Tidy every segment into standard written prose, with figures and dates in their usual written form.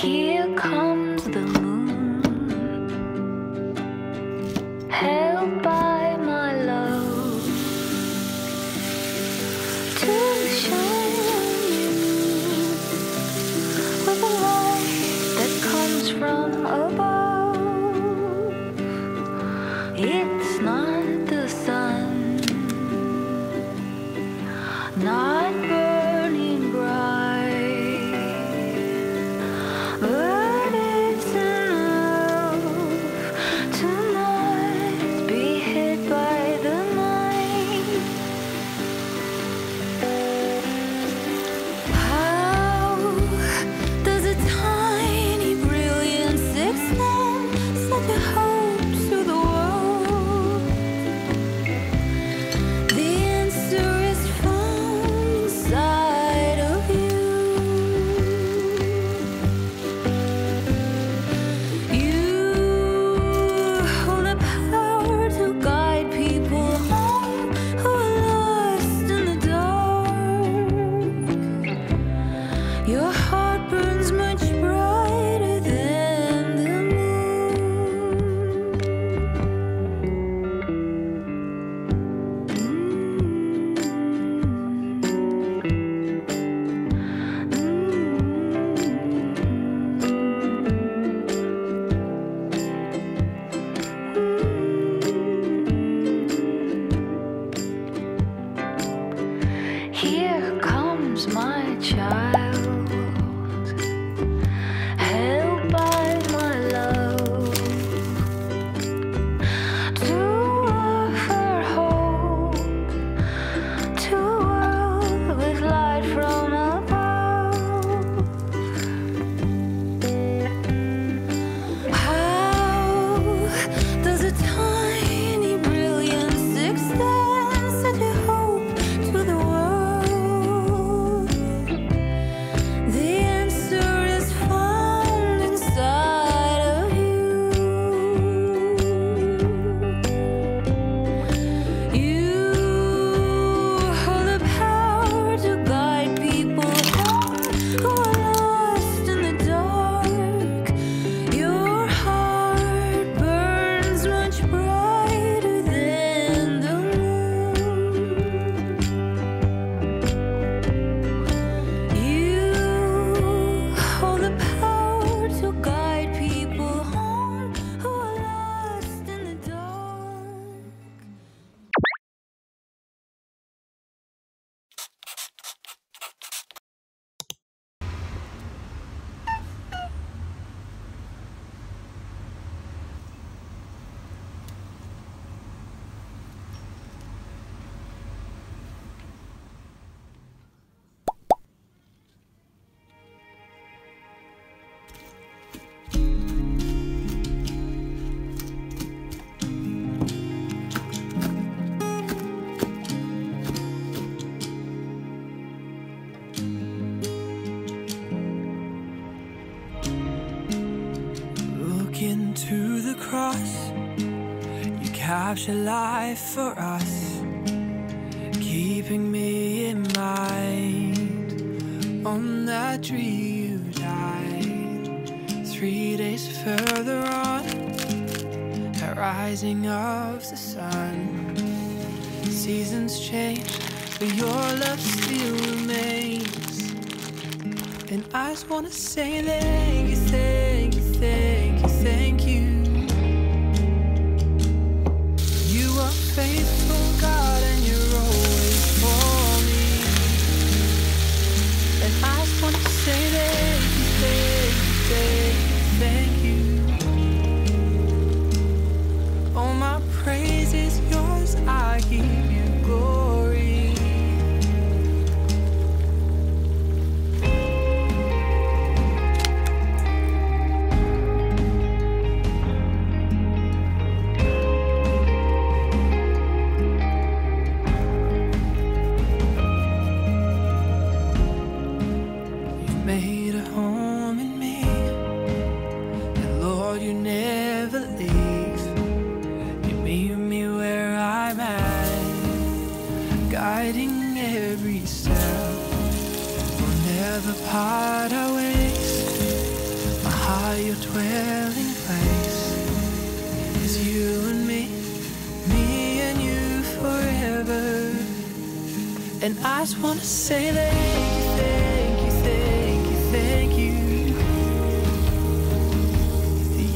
Here comes the moon, held by my love, to shine on you with a light that comes from above. It's not the sun, not burning bright, but it's enough to not be hit by the night. How does a tiny brilliance extend such a hope to the world? The answer is found inside of you. You hold the power to guide people home who are lost in the dark. Your heart burns much brighter than the Here comes my child, held by my love, to offer hope to a world with light from above. How does a tiny brilliance extend such a hope to the world? The answer is found inside of you. You hold the power to guide people home who are lost in the dark. Your heart burns much brighter than the moon. You hold the power to guide people home who are lost in the dark. Look into the cross, you capture life for us, keeping me in mind. On that tree you died. 3 days further on, the rising of the sun. Seasons change, but your love still remains. And I just wanna say thank you, thank you, thank you, thank you. You are faithful, God, and you're always for me. And I just wanna say thank you, thank you, thank you, thank you. All my praise is yours, I give you glory. Made a home in me, and Lord, you never leave. You meet me where I'm at, guiding every step. We'll never part our ways. are your dwelling place. It's you and me and you forever. And I just wanna say thank you, thank you, thank you, thank you.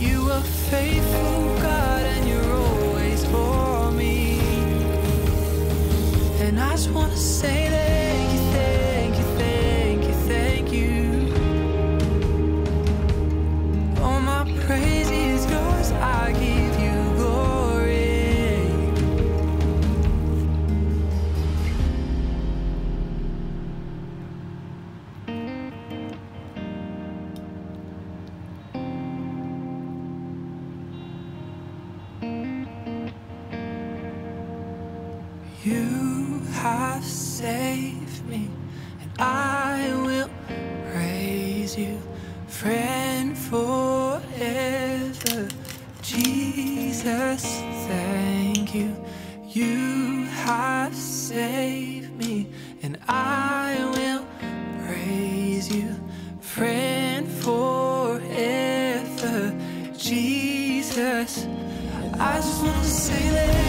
You are faithful, God, and you're always for me. And I just wanna say thank you, thank you, thank you, thank you. All my praise is yours, I give you glory. You have saved me, and I will praise you, friend forever. Jesus, thank you. You have saved me, and I will praise you, friend forever. Jesus, I just wanna say that